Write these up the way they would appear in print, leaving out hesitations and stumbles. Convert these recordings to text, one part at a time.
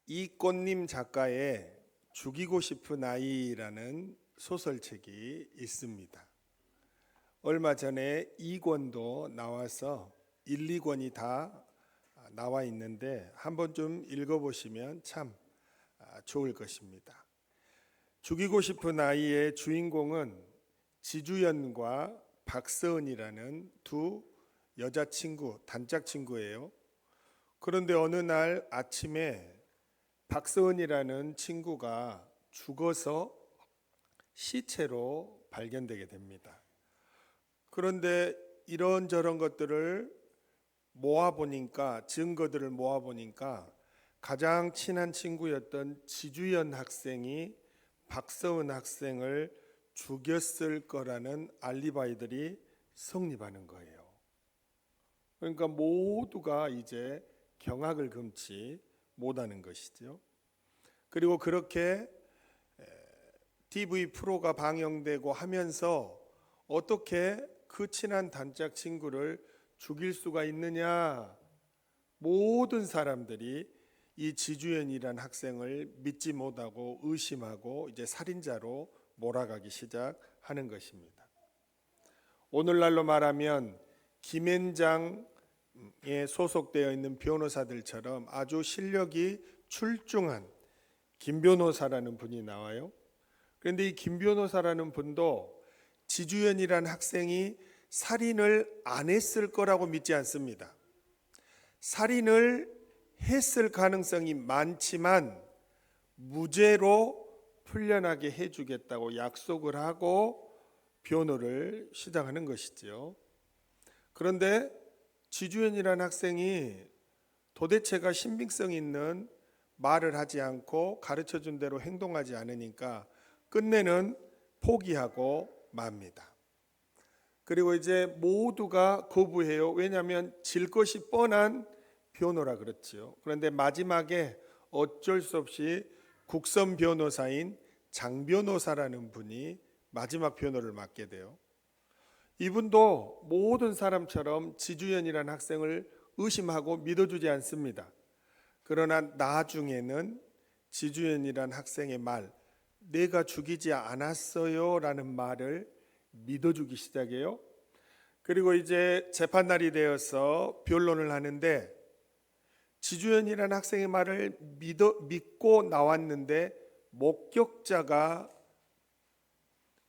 이꽃님 작가의 죽이고 싶은 아이라는 소설책이 있습니다. 얼마 전에 2권도 나와서 1, 2권이 다 나와 있는데 한번 좀 읽어보시면 참 좋을 것입니다. 죽이고 싶은 아이의 주인공은 지주연과 박서은이라는 두 여자친구, 단짝 친구예요. 그런데 어느 날 아침에 박서은이라는 친구가 죽어서 시체로 발견되게 됩니다. 그런데 이런저런 것들을 모아보니까, 증거들을 모아보니까 가장 친한 친구였던 지주연 학생이 박서은 학생을 죽였을 거라는 알리바이들이 성립하는 거예요. 그러니까 모두가 이제 경악을 금치 못하는 것이죠. 그리고 그렇게 TV 프로가 방영되고 하면서 어떻게 그 친한 단짝 친구를 죽일 수가 있느냐, 모든 사람들이 이 지주연이란 학생을 믿지 못하고 의심하고 이제 살인자로 몰아가기 시작하는 것입니다. 오늘날로 말하면 김앤장에 소속되어 있는 변호사들처럼 아주 실력이 출중한 김 변호사라는 분이 나와요. 그런데 이 김 변호사라는 분도 지주연이란 학생이 살인을 안 했을 거라고 믿지 않습니다. 살인을 했을 가능성이 많지만 무죄로 풀려나게 해주겠다고 약속을 하고 변호를 시작하는 것이죠. 그런데 지주연이라는 학생이 도대체가 신빙성 있는 말을 하지 않고 가르쳐준 대로 행동하지 않으니까 끝내는 포기하고 맙니다. 그리고 이제 모두가 거부해요. 왜냐하면 질 것이 뻔한 변호라 그렇죠. 그런데 마지막에 어쩔 수 없이 국선 변호사인 장 변호사라는 분이 마지막 변호를 맡게 돼요. 이분도 모든 사람처럼 지주연이라는 학생을 의심하고 믿어주지 않습니다. 그러나 나중에는 지주연이라는 학생의 말, 내가 죽이지 않았어요 라는 말을 믿어주기 시작해요. 그리고 이제 재판날이 되어서 변론을 하는데 지주연이라는 학생의 말을 믿고 나왔는데 목격자가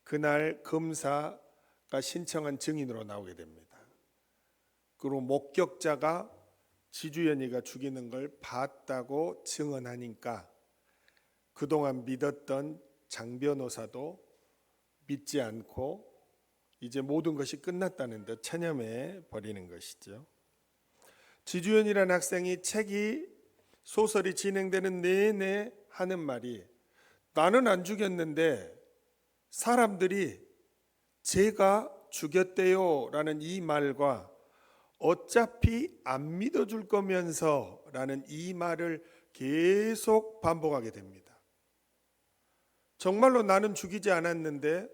그날 검사가 신청한 증인으로 나오게 됩니다. 그리고 목격자가 지주연이가 죽이는 걸 봤다고 증언하니까 그동안 믿었던 장 변호사도 믿지 않고 이제 모든 것이 끝났다는 듯 체념해 버리는 것이죠. 지주연이라는 학생이 소설이 진행되는 내내 하는 말이 나는 안 죽였는데 사람들이 제가 죽였대요 라는 이 말과 어차피 안 믿어줄 거면서 라는 이 말을 계속 반복하게 됩니다. 정말로 나는 죽이지 않았는데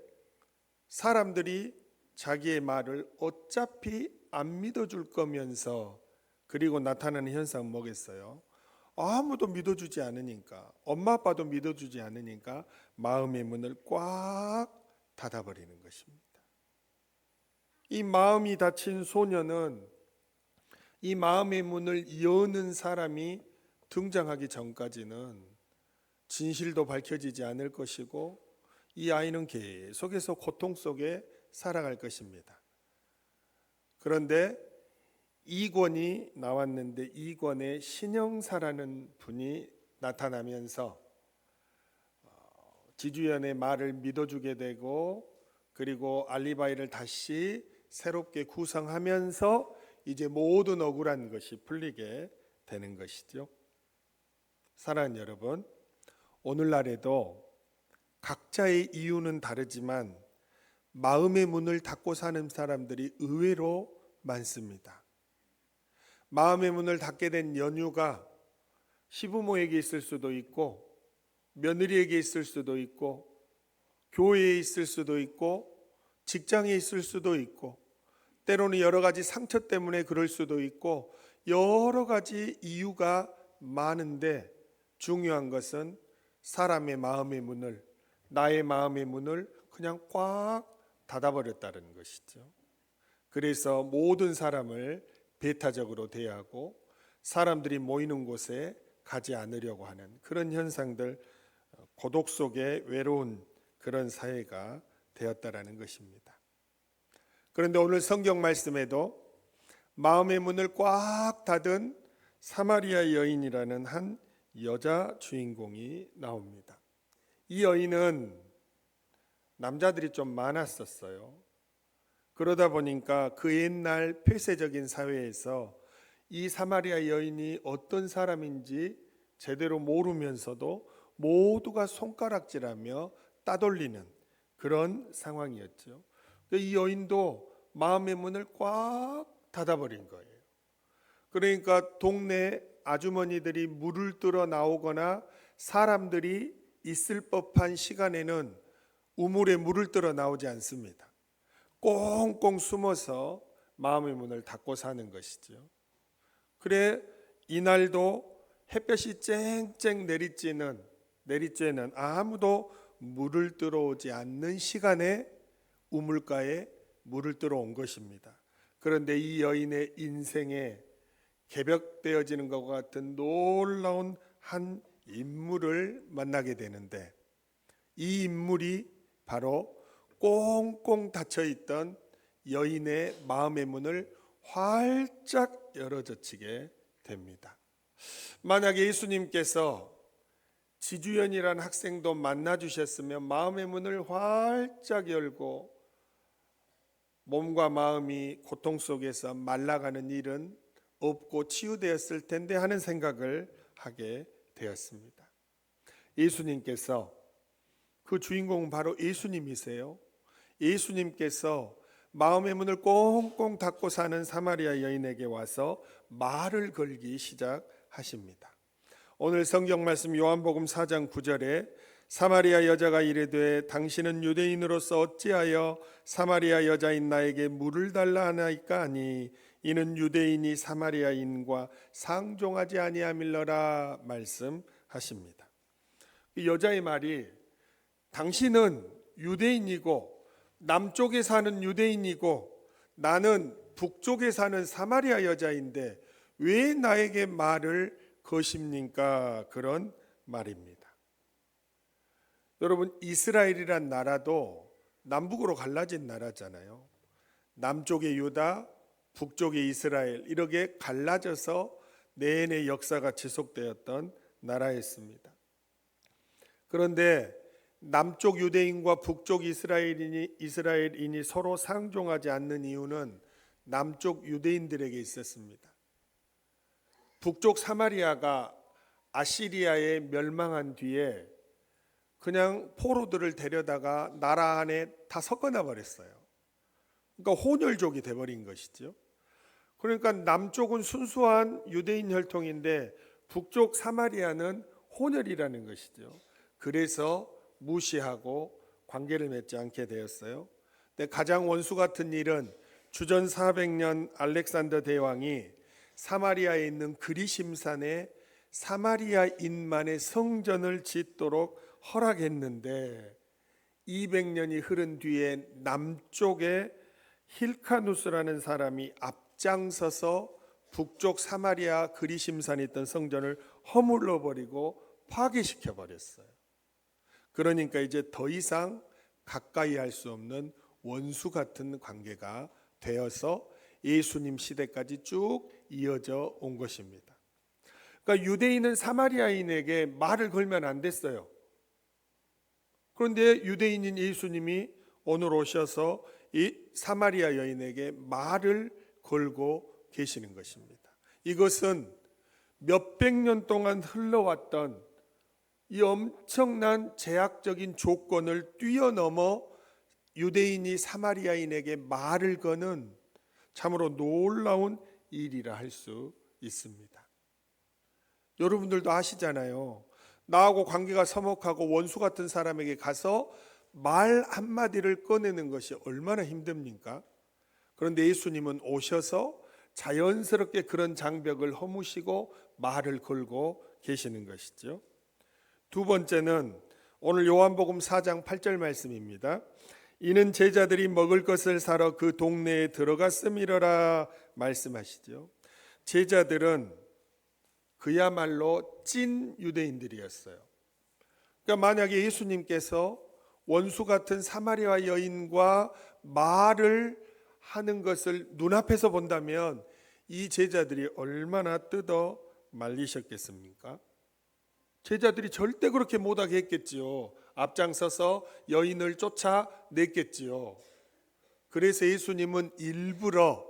사람들이 자기의 말을 어차피 안 믿어줄 거면서 그리고 나타나는 현상은 뭐겠어요? 아무도 믿어주지 않으니까, 엄마 아빠도 믿어주지 않으니까 마음의 문을 꽉 닫아버리는 것입니다. 이 마음이 닫힌 소녀는 이 마음의 문을 여는 사람이 등장하기 전까지는 진실도 밝혀지지 않을 것이고 이 아이는 계속해서 고통 속에 살아갈 것입니다. 그런데 2권이 나왔는데 2권에 신영사라는 분이 나타나면서 지주연의 말을 믿어주게 되고 그리고 알리바이를 다시 새롭게 구성하면서 이제 모든 억울한 것이 풀리게 되는 것이죠. 사랑하는 여러분, 오늘날에도 각자의 이유는 다르지만 마음의 문을 닫고 사는 사람들이 의외로 많습니다. 마음의 문을 닫게 된 연유가 시부모에게 있을 수도 있고 며느리에게 있을 수도 있고 교회에 있을 수도 있고 직장에 있을 수도 있고 때로는 여러 가지 상처 때문에 그럴 수도 있고 여러 가지 이유가 많은데 중요한 것은 사람의 마음의 문을, 나의 마음의 문을 그냥 꽉 닫아버렸다는 것이죠. 그래서 모든 사람을 배타적으로 대하고 사람들이 모이는 곳에 가지 않으려고 하는 그런 현상들, 고독 속에 외로운 그런 사회가 되었다라는 것입니다. 그런데 오늘 성경 말씀에도 마음의 문을 꽉 닫은 사마리아 여인이라는 한 여자 주인공이 나옵니다. 이 여인은 남자들이 좀 많았었어요. 그러다 보니까 그 옛날 폐쇄적인 사회에서 이 사마리아 여인이 어떤 사람인지 제대로 모르면서도 모두가 손가락질하며 따돌리는 그런 상황이었죠. 이 여인도 마음의 문을 꽉 닫아버린 거예요. 그러니까 동네 아주머니들이 물을 뜨러 나오거나 사람들이 있을 법한 시간에는 우물에 물을 뜨러 나오지 않습니다. 꽁꽁 숨어서 마음의 문을 닫고 사는 것이죠. 그래 이날도 햇볕이 쨍쨍 내리쬐는 아무도 물을 뜨러 오지 않는 시간에 우물가에 물을 뜨러 온 것입니다. 그런데 이 여인의 인생에 개벽되어지는 것과 같은 놀라운 한 인물을 만나게 되는데, 이 인물이 바로 꽁꽁 닫혀있던 여인의 마음의 문을 활짝 열어젖히게 됩니다. 만약에 예수님께서 지주연이라는 학생도 만나주셨으면 마음의 문을 활짝 열고 몸과 마음이 고통 속에서 말라가는 일은 없고 치유되었을 텐데 하는 생각을 하게 되었습니다. 예수님께서, 그 주인공은 바로 예수님이세요. 예수님께서 마음의 문을 꽁꽁 닫고 사는 사마리아 여인에게 와서 말을 걸기 시작하십니다. 오늘 성경 말씀 요한복음 4장 9절에 사마리아 여자가 이르되 당신은 유대인으로서 어찌하여 사마리아 여자인 나에게 물을 달라 하나이까 하니 이는 유대인이 사마리아인과 상종하지 아니함일러라 말씀하십니다. 이 여자의 말이, 당신은 유대인이고 남쪽에 사는 유대인이고 나는 북쪽에 사는 사마리아 여자인데 왜 나에게 말을 거십니까? 그런 말입니다. 여러분, 이스라엘이란 나라도 남북으로 갈라진 나라잖아요. 남쪽의 유다, 북쪽의 이스라엘, 이렇게 갈라져서 내내 역사가 지속되었던 나라였습니다. 그런데 남쪽 유대인과 북쪽 이스라엘인이 서로 상종하지 않는 이유는 남쪽 유대인들에게 있었습니다. 북쪽 사마리아가 아시리아에 멸망한 뒤에 그냥 포로들을 데려다가 나라 안에 다 섞어놔 버렸어요. 그러니까 혼혈족이 돼버린 것이죠. 그러니까 남쪽은 순수한 유대인 혈통인데 북쪽 사마리아는 혼혈이라는 것이죠. 그래서 무시하고 관계를 맺지 않게 되었어요. 근데 가장 원수 같은 일은 주전 400년 알렉산더 대왕이 사마리아에 있는 그리심산에 사마리아인만의 성전을 짓도록 허락했는데 200년이 흐른 뒤에 남쪽에 힐카누스라는 사람이 앞장서서 북쪽 사마리아 그리심산에 있던 성전을 허물러 버리고 파괴시켜 버렸어요. 그러니까 이제 더 이상 가까이 할 수 없는 원수 같은 관계가 되어서 예수님 시대까지 쭉 이어져 온 것입니다. 그러니까 유대인은 사마리아인에게 말을 걸면 안 됐어요. 그런데 유대인인 예수님이 오늘 오셔서 이 사마리아 여인에게 말을 걸고 계시는 것입니다. 이것은 몇백 년 동안 흘러왔던 이 엄청난 제약적인 조건을 뛰어넘어 유대인이 사마리아인에게 말을 거는 참으로 놀라운 일이라 할 수 있습니다. 여러분들도 아시잖아요. 나하고 관계가 서먹하고 원수 같은 사람에게 가서 말 한마디를 꺼내는 것이 얼마나 힘듭니까? 그런데 예수님은 오셔서 자연스럽게 그런 장벽을 허무시고 말을 걸고 계시는 것이죠. 두 번째는 오늘 요한복음 4장 8절 말씀입니다. 이는 제자들이 먹을 것을 사러 그 동네에 들어갔음이러라 말씀하시죠. 제자들은 그야말로 찐 유대인들이었어요. 그러니까 만약에 예수님께서 원수 같은 사마리아 여인과 말을 하는 것을 눈앞에서 본다면 이 제자들이 얼마나 뜯어 말리셨겠습니까? 제자들이 절대 그렇게 못하게 했겠지요. 앞장서서 여인을 쫓아냈겠지요. 그래서 예수님은 일부러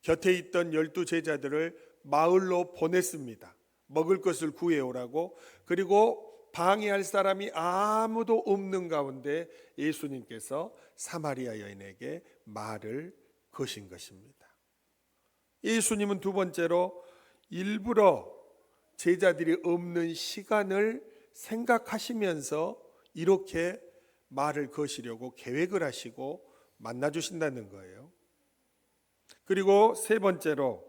곁에 있던 12 제자들을 마을로 보냈습니다. 먹을 것을 구해오라고. 그리고 방해할 사람이 아무도 없는 가운데 예수님께서 사마리아 여인에게 말을 거신 것입니다. 예수님은 두 번째로 일부러 제자들이 없는 시간을 생각하시면서 이렇게 말을 거시려고 계획을 하시고 만나주신다는 거예요. 그리고 세 번째로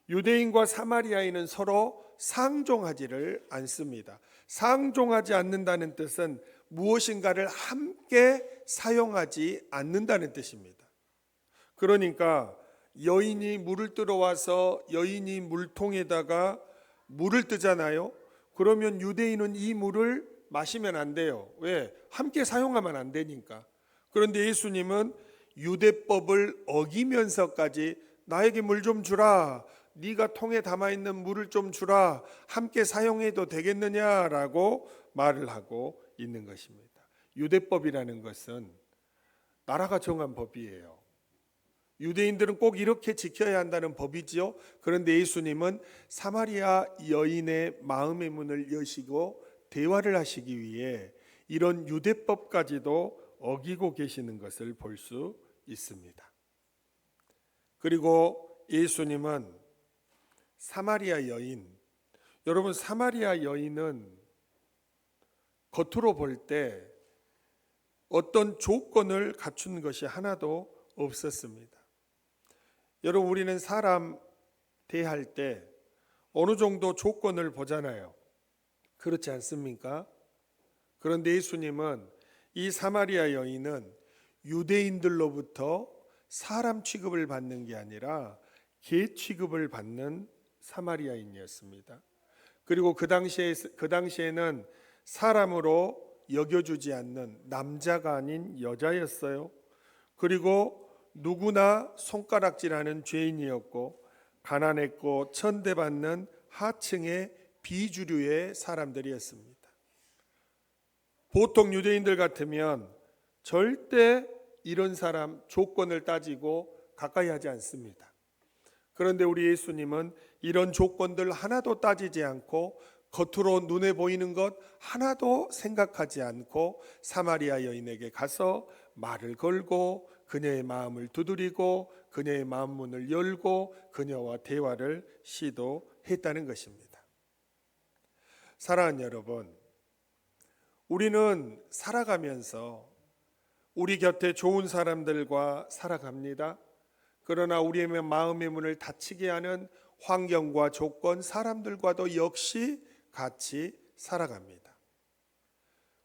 유대인과 사마리아인은 서로 상종하지를 않습니다. 상종하지 않는다는 뜻은 무엇인가를 함께 사용하지 않는다는 뜻입니다. 그러니까 여인이 물을 뜨러와서 여인이 물통에다가 물을 뜨잖아요. 그러면 유대인은 이 물을 마시면 안 돼요. 왜? 함께 사용하면 안 되니까. 그런데 예수님은 유대법을 어기면서까지 나에게 물 좀 주라, 네가 통에 담아있는 물을 좀 주라, 함께 사용해도 되겠느냐라고 말을 하고 있는 것입니다. 유대법이라는 것은 나라가 정한 법이에요. 유대인들은 꼭 이렇게 지켜야 한다는 법이지요. 그런데 예수님은 사마리아 여인의 마음의 문을 여시고 대화를 하시기 위해 이런 유대법까지도 어기고 계시는 것을 볼 수 있습니다. 그리고 예수님은 사마리아 여인, 여러분 사마리아 여인은 겉으로 볼 때 어떤 조건을 갖춘 것이 하나도 없었습니다. 여러분 우리는 사람 대할 때 어느 정도 조건을 보잖아요. 그렇지 않습니까? 그런데 예수님은 이 사마리아 여인은 유대인들로부터 사람 취급을 받는 게 아니라 개 취급을 받는 사마리아인이었습니다. 그리고 그 당시에는 사람으로 여겨주지 않는 남자가 아닌 여자였어요. 그리고 누구나 손가락질하는 죄인이었고 가난했고 천대받는 하층의 비주류의 사람들이었습니다. 보통 유대인들 같으면 절대 이런 사람 조건을 따지고 가까이 하지 않습니다. 그런데 우리 예수님은 이런 조건들 하나도 따지지 않고 겉으로 눈에 보이는 것 하나도 생각하지 않고 사마리아 여인에게 가서 말을 걸고 그녀의 마음을 두드리고 그녀의 마음 문을 열고 그녀와 대화를 시도했다는 것입니다. 사랑하는 여러분, 우리는 살아가면서 우리 곁에 좋은 사람들과 살아갑니다. 그러나 우리의 마음의 문을 닫히게 하는 환경과 조건, 사람들과도 역시 같이 살아갑니다.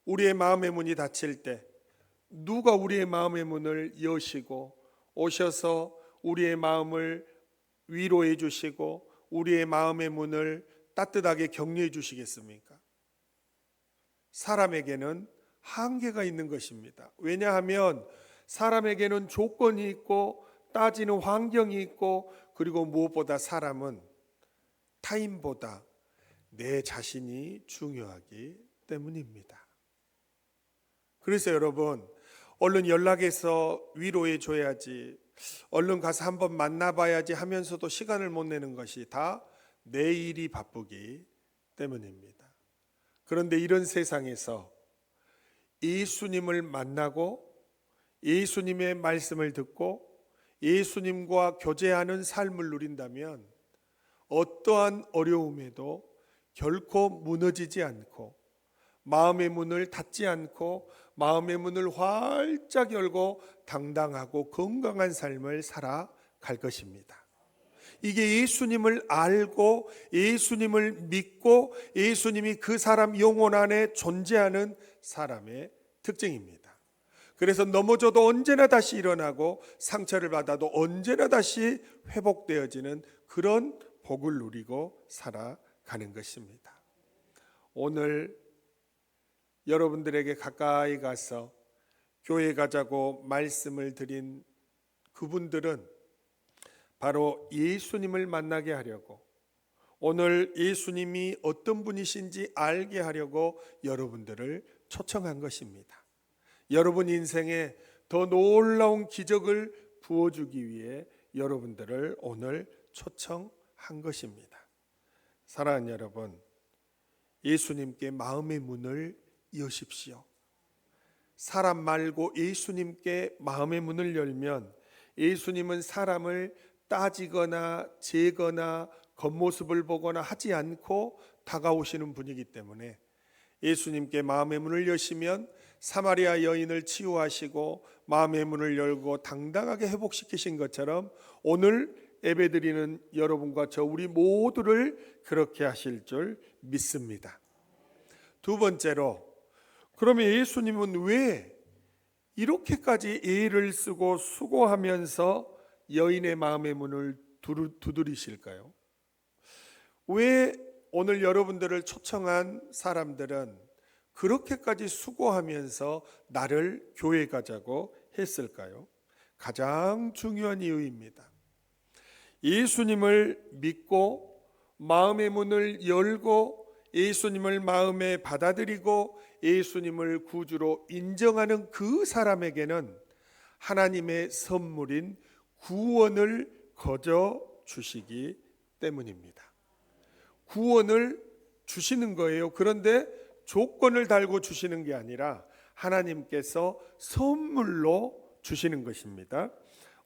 우리의 마음의 문이 닫힐 때 누가 우리의 마음의 문을 여시고 오셔서 우리의 마음을 위로해 주시고 우리의 마음의 문을 따뜻하게 격려해 주시겠습니까? 사람에게는 한계가 있는 것입니다. 왜냐하면 사람에게는 조건이 있고 따지는 환경이 있고 그리고 무엇보다 사람은 타인보다 내 자신이 중요하기 때문입니다. 그래서 여러분 얼른 연락해서 위로해 줘야지, 얼른 가서 한번 만나봐야지 하면서도 시간을 못 내는 것이 다 내 일이 바쁘기 때문입니다. 그런데 이런 세상에서 예수님을 만나고 예수님의 말씀을 듣고 예수님과 교제하는 삶을 누린다면 어떠한 어려움에도 결코 무너지지 않고 마음의 문을 닫지 않고 마음의 문을 활짝 열고 당당하고 건강한 삶을 살아갈 것입니다. 이게 예수님을 알고 예수님을 믿고 예수님이 그 사람 영혼 안에 존재하는 사람의 특징입니다. 그래서 넘어져도 언제나 다시 일어나고 상처를 받아도 언제나 다시 회복되어지는 그런 복을 누리고 살아가는 것입니다. 오늘 여러분들에게 가까이 가서 교회 가자고 말씀을 드린 그분들은 바로 예수님을 만나게 하려고, 오늘 예수님이 어떤 분이신지 알게 하려고 여러분들을 초청한 것입니다. 여러분 인생에 더 놀라운 기적을 부어주기 위해 여러분들을 오늘 초청한 것입니다. 사랑하는 여러분, 예수님께 마음의 문을 여십시오. 사람 말고 예수님께 마음의 문을 열면 예수님은 사람을 따지거나 재거나 겉모습을 보거나 하지 않고 다가오시는 분이기 때문에 예수님께 마음의 문을 여시면 사마리아 여인을 치유하시고 마음의 문을 열고 당당하게 회복시키신 것처럼 오늘 예배드리는 여러분과 저 우리 모두를 그렇게 하실 줄 믿습니다. 두 번째로, 그러면 예수님은 왜 이렇게까지 애를 쓰고 수고하면서 여인의 마음의 문을 두드리실까요? 왜 오늘 여러분들을 초청한 사람들은 그렇게까지 수고하면서 나를 교회 가자고 했을까요? 가장 중요한 이유입니다. 예수님을 믿고 마음의 문을 열고 예수님을 마음에 받아들이고 예수님을 구주로 인정하는 그 사람에게는 하나님의 선물인 구원을 거저 주시기 때문입니다. 구원을 주시는 거예요. 그런데 조건을 달고 주시는 게 아니라 하나님께서 선물로 주시는 것입니다.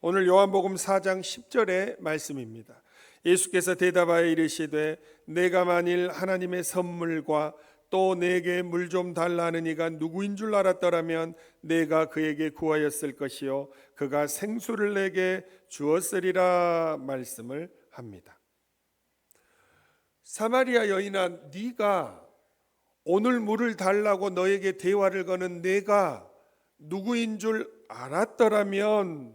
오늘 요한복음 4장 10절의 말씀입니다. 예수께서 대답하여 이르시되 내가 만일 하나님의 선물과 또 내게 물 좀 달라는 이가 누구인 줄 알았더라면 내가 그에게 구하였을 것이요 그가 생수를 내게 주었으리라 말씀을 합니다. 사마리아 여인아, 네가 오늘 물을 달라고 너에게 대화를 거는 내가 누구인 줄 알았더라면,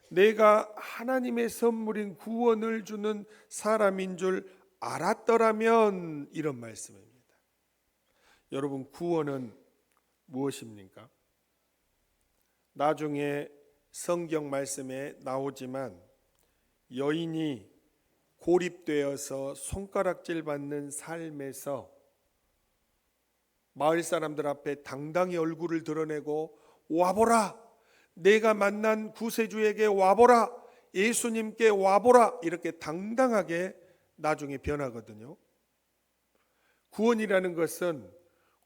내가 하나님의 선물인 구원을 주는 사람인 줄 알았더라면, 이런 말씀입니다. 여러분, 구원은 무엇입니까? 나중에 성경 말씀에 나오지만 여인이 고립되어서 손가락질 받는 삶에서 마을 사람들 앞에 당당히 얼굴을 드러내고 와보라, 내가 만난 구세주에게 와보라, 예수님께 와보라, 이렇게 당당하게 나중에 변하거든요. 구원이라는 것은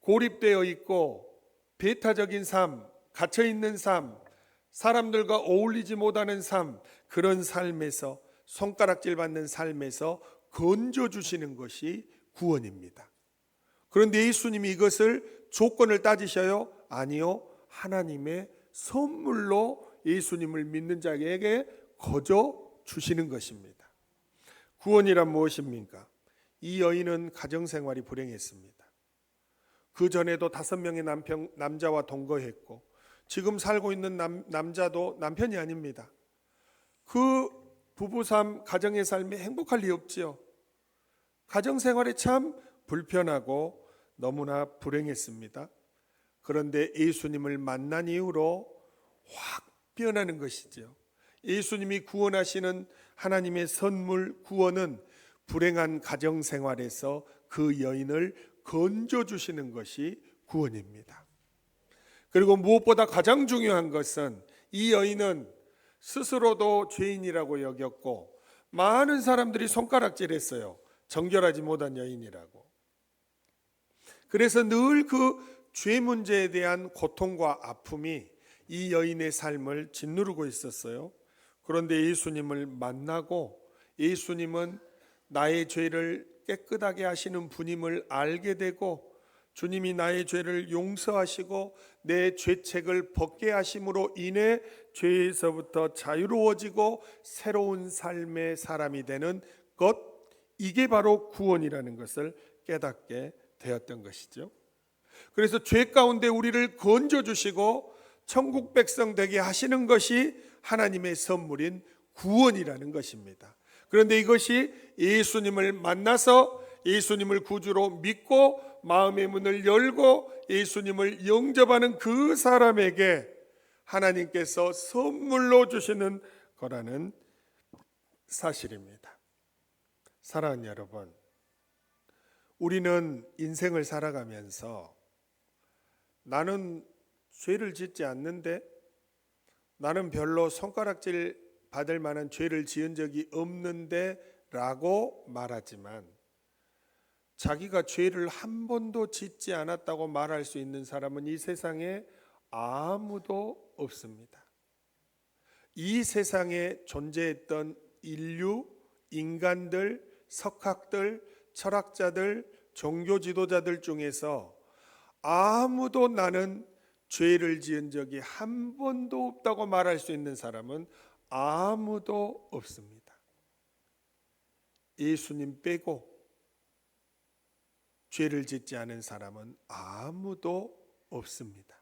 고립되어 있고 배타적인 삶, 갇혀있는 삶, 사람들과 어울리지 못하는 삶, 그런 삶에서, 손가락질 받는 삶에서 건져주시는 것이 구원입니다. 그런데 예수님이 이것을 조건을 따지셔요? 아니요, 하나님의 선물로 예수님을 믿는 자에게 거저 주시는 것입니다. 구원이란 무엇입니까? 이 여인은 가정생활이 불행했습니다. 그 전에도 5명의 남자와 동거했고 지금 살고 있는 남자도 남편이 아닙니다. 그 부부삶, 가정의 삶이 행복할 리 없지요. 가정생활이 참 불편하고 너무나 불행했습니다. 그런데 예수님을 만난 이후로 확 변하는 것이죠. 예수님이 구원하시는 하나님의 선물 구원은 불행한 가정생활에서 그 여인을 건져주시는 것이 구원입니다. 그리고 무엇보다 가장 중요한 것은 이 여인은 스스로도 죄인이라고 여겼고 많은 사람들이 손가락질했어요. 정결하지 못한 여인이라고. 그래서 늘 그 죄 문제에 대한 고통과 아픔이 이 여인의 삶을 짓누르고 있었어요. 그런데 예수님을 만나고 예수님은 나의 죄를 깨끗하게 하시는 분임을 알게 되고 주님이 나의 죄를 용서하시고 내 죄책을 벗게 하심으로 인해 죄에서부터 자유로워지고 새로운 삶의 사람이 되는 것, 이게 바로 구원이라는 것을 깨닫게 되었던 것이죠. 그래서 죄 가운데 우리를 건져주시고 천국 백성 되게 하시는 것이 하나님의 선물인 구원이라는 것입니다. 그런데 이것이 예수님을 만나서 예수님을 구주로 믿고 마음의 문을 열고 예수님을 영접하는 그 사람에게 하나님께서 선물로 주시는 거라는 사실입니다. 사랑하는 여러분, 우리는 인생을 살아가면서 나는 죄를 짓지 않는데, 나는 별로 손가락질 받을 만한 죄를 지은 적이 없는데 라고 말하지만, 자기가 죄를 한 번도 짓지 않았다고 말할 수 있는 사람은 이 세상에 아무도 없습니다. 이 세상에 존재했던 인류, 인간들, 석학들, 철학자들, 종교 지도자들 중에서 아무도 나는 죄를 지은 적이 한 번도 없다고 말할 수 있는 사람은 아무도 없습니다. 예수님 빼고 죄를 짓지 않은 사람은 아무도 없습니다.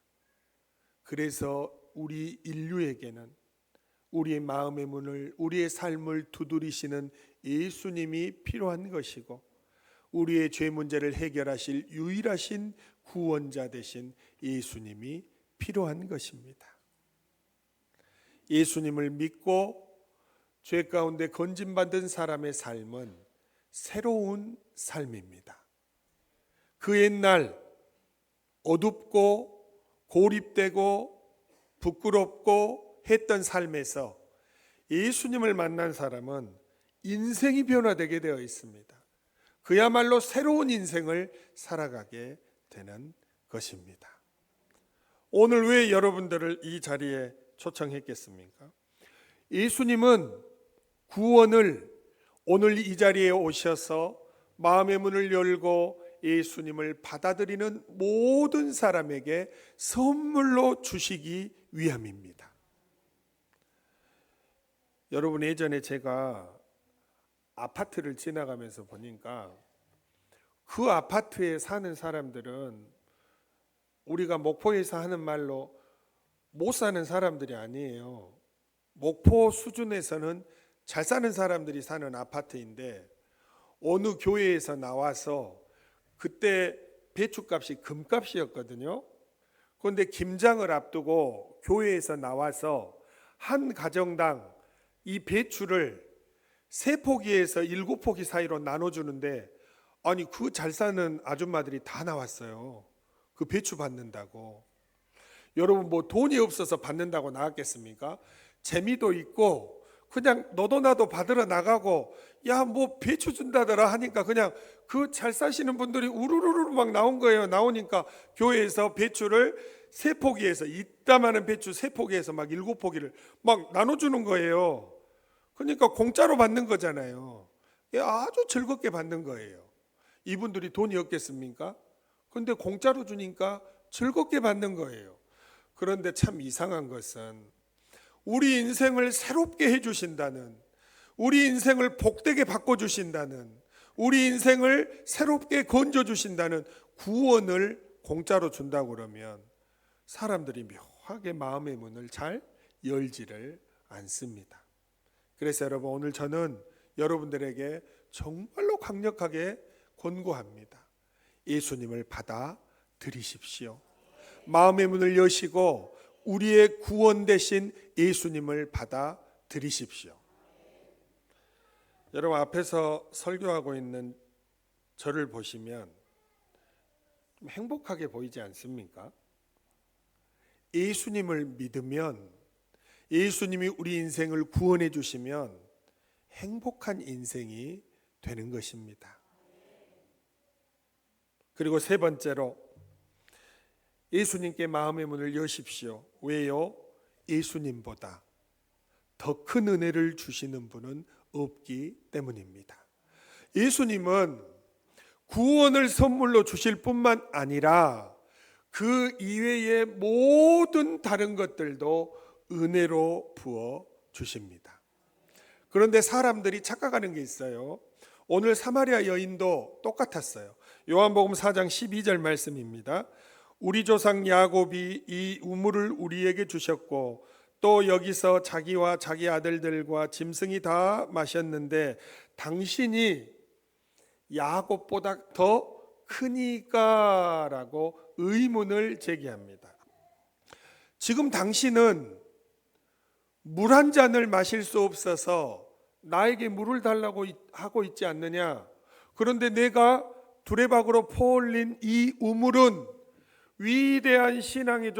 그래서 우리 인류에게는 우리의 마음의 문을, 우리의 삶을 두드리시는 예수님이 필요한 것이고, 우리의 죄 문제를 해결하실 유일하신 구원자 되신 예수님이 필요한 것입니다. 예수님을 믿고 죄 가운데 건짐받은 사람의 삶은 새로운 삶입니다. 그 옛날 어둡고 고립되고 부끄럽고 했던 삶에서 예수님을 만난 사람은 인생이 변화되게 되어 있습니다. 그야말로 새로운 인생을 살아가게 되는 것입니다. 오늘 왜 여러분들을 이 자리에 초청했겠습니까? 예수님은 구원을 오늘 이 자리에 오셔서 마음의 문을 열고 예수님을 받아들이는 모든 사람에게 선물로 주시기 위함입니다. 여러분, 예전에 제가 아파트를 지나가면서 보니까 그 아파트에 사는 사람들은 우리가 목포에서 하는 말로 못 사는 사람들이 아니에요. 목포 수준에서는 잘 사는 사람들이 사는 아파트인데, 어느 교회에서 나와서 그때 배추값이 금값이었거든요. 그런데 김장을 앞두고 교회에서 나와서 한 가정당 이 배추를 3포기에서 7포기 사이로 나눠주는데, 아니 그 잘 사는 아줌마들이 다 나왔어요. 그 배추 받는다고. 여러분, 뭐 돈이 없어서 받는다고 나왔겠습니까? 재미도 있고 그냥 너도 나도 받으러 나가고, 야 뭐 배추 준다더라 하니까 그냥 그 잘 사시는 분들이 우르르르 막 나온 거예요. 나오니까 교회에서 배추를 3포기에서, 이따마는 배추 3포기에서 막 7포기를 막 나눠주는 거예요. 그러니까 공짜로 받는 거잖아요. 아주 즐겁게 받는 거예요. 이분들이 돈이 없겠습니까? 그런데 공짜로 주니까 즐겁게 받는 거예요. 그런데 참 이상한 것은 우리 인생을 새롭게 해주신다는, 우리 인생을 복되게 바꿔주신다는, 우리 인생을 새롭게 건져주신다는 구원을 공짜로 준다고 그러면 사람들이 묘하게 마음의 문을 잘 열지를 않습니다. 그래서 여러분, 오늘 저는 여러분들에게 정말로 강력하게 권고합니다. 예수님을 받아들이십시오. 마음의 문을 여시고 우리의 구원 되신 예수님을 받아들이십시오. 여러분, 앞에서 설교하고 있는 저를 보시면 행복하게 보이지 않습니까? 예수님을 믿으면, 예수님이 우리 인생을 구원해 주시면 행복한 인생이 되는 것입니다. 그리고 세 번째로, 예수님께 마음의 문을 여십시오. 왜요? 예수님보다 더 큰 은혜를 주시는 분은 없기 때문입니다. 예수님은 구원을 선물로 주실 뿐만 아니라 그 이외의 모든 다른 것들도 은혜로 부어 주십니다. 그런데 사람들이 착각하는 게 있어요. 오늘 사마리아 여인도 똑같았어요. 요한복음 4장 12절 말씀입니다. 우리 조상 야곱이 이 우물을 우리에게 주셨고 또 여기서 자기와 자기 아들들과 짐승이 다 마셨는데 당신이 야곱보다 더 크니까 라고 의문을 제기합니다. 지금 당신은 물 한 잔을 마실 수 없어서 나에게 물을 달라고 하고 있지 않느냐? 그런데 내가 두레박으로 퍼올린 이 우물은 위대한 신앙의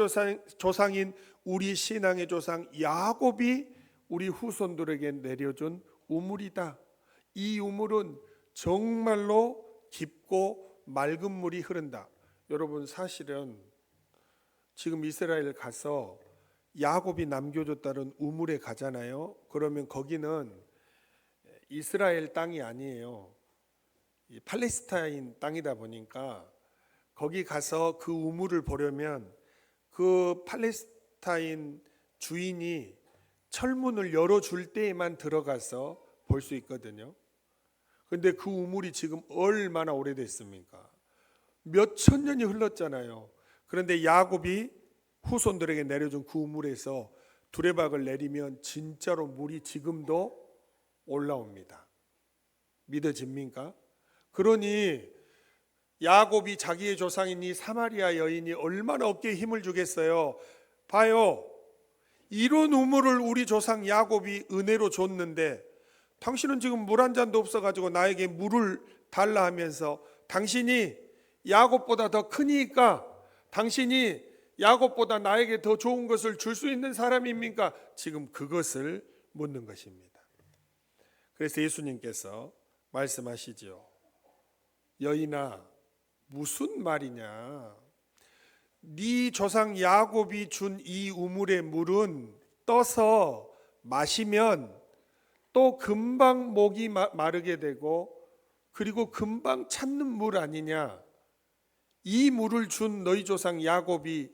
조상인 우리 신앙의 조상 야곱이 우리 후손들에게 내려준 우물이다. 이 우물은 정말로 깊고 맑은 물이 흐른다. 여러분, 사실은 지금 이스라엘 가서 야곱이 남겨줬다는 우물에 가잖아요. 그러면 거기는 이스라엘 땅이 아니에요. 팔레스타인 땅이다 보니까 거기 가서 그 우물을 보려면 그 팔레스타인 주인이 철문을 열어줄 때에만 들어가서 볼 수 있거든요. 그런데 그 우물이 지금 얼마나 오래됐습니까? 몇 천 년이 흘렀잖아요. 그런데 야곱이 후손들에게 내려준 그 우물에서 두레박을 내리면 진짜로 물이 지금도 올라옵니다. 믿어집니까? 그러니 야곱이 자기의 조상인 이 사마리아 여인이 얼마나 어깨에 힘을 주겠어요. 봐요, 이런 우물을 우리 조상 야곱이 은혜로 줬는데 당신은 지금 물 한 잔도 없어가지고 나에게 물을 달라 하면서 당신이 야곱보다 더 크니까 당신이 야곱보다 나에게 더 좋은 것을 줄 수 있는 사람입니까? 지금 그것을 묻는 것입니다. 그래서 예수님께서 말씀하시죠. 여인아, 무슨 말이냐? 네 조상 야곱이 준 이 우물의 물은 떠서 마시면 또 금방 목이 마르게 되고 그리고 금방 찼는 물 아니냐? 이 물을 준 너희 조상 야곱이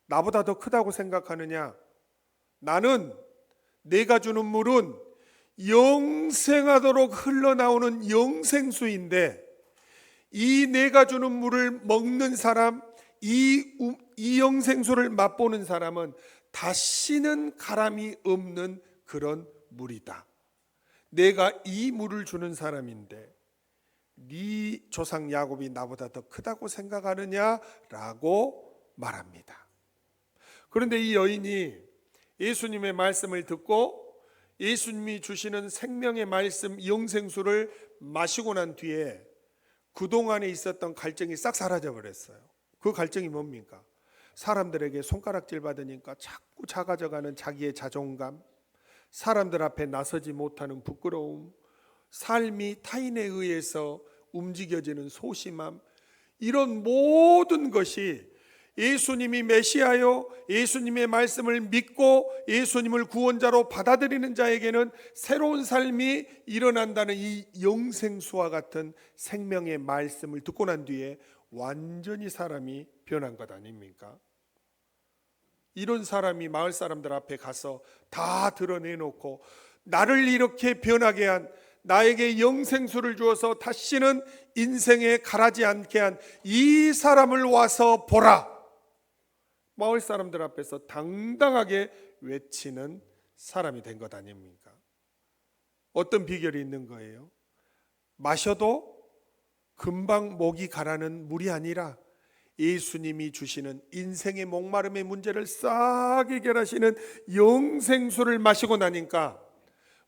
나보다 더 크다고 생각하느냐? 나는 내가 주는 물은 영생하도록 흘러나오는 영생수인데 이 내가 주는 물을 먹는 사람, 이 영생수를 맛보는 사람은 다시는 가람이 없는 그런 물이다. 내가 이 물을 주는 사람인데 네 조상 야곱이 나보다 더 크다고 생각하느냐라고 말합니다. 그런데 이 여인이 예수님의 말씀을 듣고 예수님이 주시는 생명의 말씀 영생수를 마시고 난 뒤에 그동안에 있었던 갈증이 싹 사라져 버렸어요. 그 갈증이 뭡니까? 사람들에게 손가락질 받으니까 자꾸 작아져가는 자기의 자존감, 사람들 앞에 나서지 못하는 부끄러움, 삶이 타인에 의해서 움직여지는 소심함, 이런 모든 것이 예수님이 메시아요, 예수님의 말씀을 믿고 예수님을 구원자로 받아들이는 자에게는 새로운 삶이 일어난다는 이 영생수와 같은 생명의 말씀을 듣고 난 뒤에 완전히 사람이 변한 것 아닙니까? 이런 사람이 마을 사람들 앞에 가서 다 드러내놓고 나를 이렇게 변하게 한, 나에게 영생수를 주어서 다시는 인생에 가라지 않게 한 이 사람을 와서 보라, 마을 사람들 앞에서 당당하게 외치는 사람이 된 것 아닙니까? 어떤 비결이 있는 거예요? 마셔도 금방 목이 가라는 물이 아니라 예수님이 주시는 인생의 목마름의 문제를 싹 해결하시는 영생수를 마시고 나니까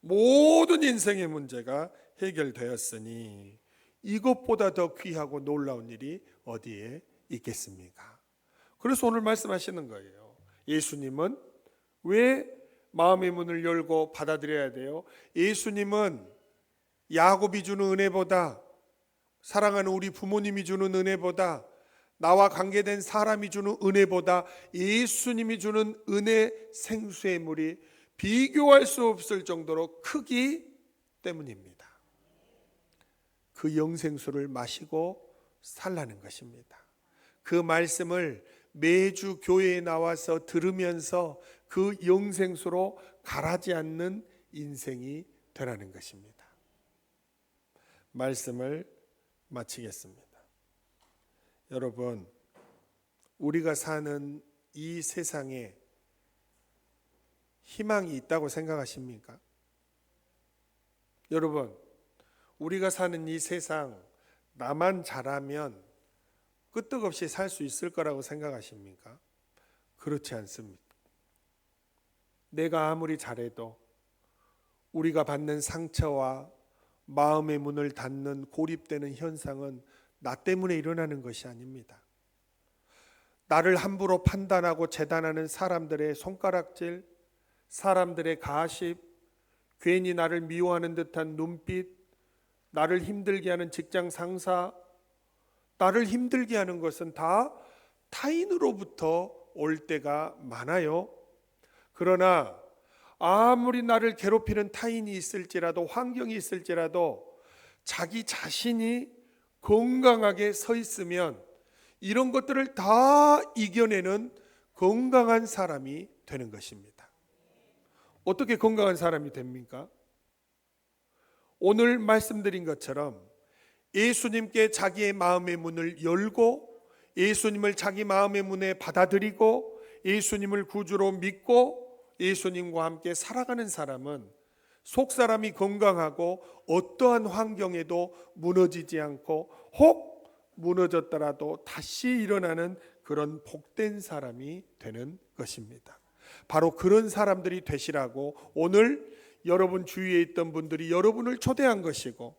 모든 인생의 문제가 해결되었으니 이것보다 더 귀하고 놀라운 일이 어디에 있겠습니까? 그래서 오늘 말씀하시는 거예요. 예수님은 왜 마음의 문을 열고 받아들여야 돼요? 예수님은 야곱이 주는 은혜보다, 사랑하는 우리 부모님이 주는 은혜보다, 나와 관계된 사람이 주는 은혜보다 예수님이 주는 은혜 생수의 물이 비교할 수 없을 정도로 크기 때문입니다. 그 영생수를 마시고 살라는 것입니다. 그 말씀을 매주 교회에 나와서 들으면서 그 영생수로 가라지 않는 인생이 되라는 것입니다. 말씀을 마치겠습니다. 여러분, 우리가 사는 이 세상에 희망이 있다고 생각하십니까? 여러분, 우리가 사는 이 세상 나만 잘하면 끄떡없이 살 수 있을 거라고 생각하십니까? 그렇지 않습니다. 내가 아무리 잘해도 우리가 받는 상처와 마음의 문을 닫는 고립되는 현상은 나 때문에 일어나는 것이 아닙니다. 나를 함부로 판단하고 재단하는 사람들의 손가락질, 사람들의 가십, 괜히 나를 미워하는 듯한 눈빛, 나를 힘들게 하는 직장 상사, 나를 힘들게 하는 것은 다 타인으로부터 올 때가 많아요. 그러나 아무리 나를 괴롭히는 타인이 있을지라도, 환경이 있을지라도 자기 자신이 건강하게 서 있으면 이런 것들을 다 이겨내는 건강한 사람이 되는 것입니다. 어떻게 건강한 사람이 됩니까? 오늘 말씀드린 것처럼 예수님께 자기의 마음의 문을 열고 예수님을 자기 마음의 문에 받아들이고 예수님을 구주로 믿고 예수님과 함께 살아가는 사람은 속 사람이 건강하고 어떠한 환경에도 무너지지 않고 혹 무너졌더라도 다시 일어나는 그런 복된 사람이 되는 것입니다. 바로 그런 사람들이 되시라고 오늘 여러분 주위에 있던 분들이 여러분을 초대한 것이고,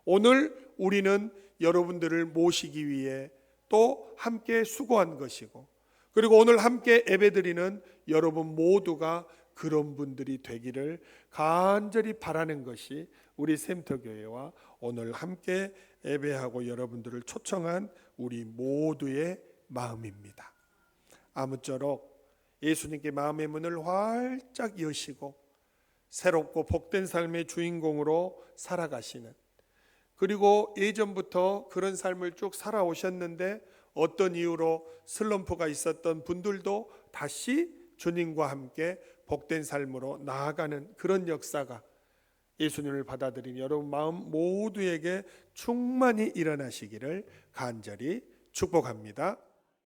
오늘 우리는 여러분들을 모시기 위해 또 함께 수고한 것이고, 그리고 오늘 함께 예배드리는 여러분 모두가 그런 분들이 되기를 간절히 바라는 것이 우리 샘터교회와 오늘 함께 예배하고 여러분들을 초청한 우리 모두의 마음입니다. 아무쪼록 예수님께 마음의 문을 활짝 여시고 새롭고 복된 삶의 주인공으로 살아가시는, 그리고 예전부터 그런 삶을 쭉 살아오셨는데 어떤 이유로 슬럼프가 있었던 분들도 다시 주님과 함께 복된 삶으로 나아가는 그런 역사가 예수님을 받아들인 여러분 마음 모두에게 충만히 일어나시기를 간절히 축복합니다.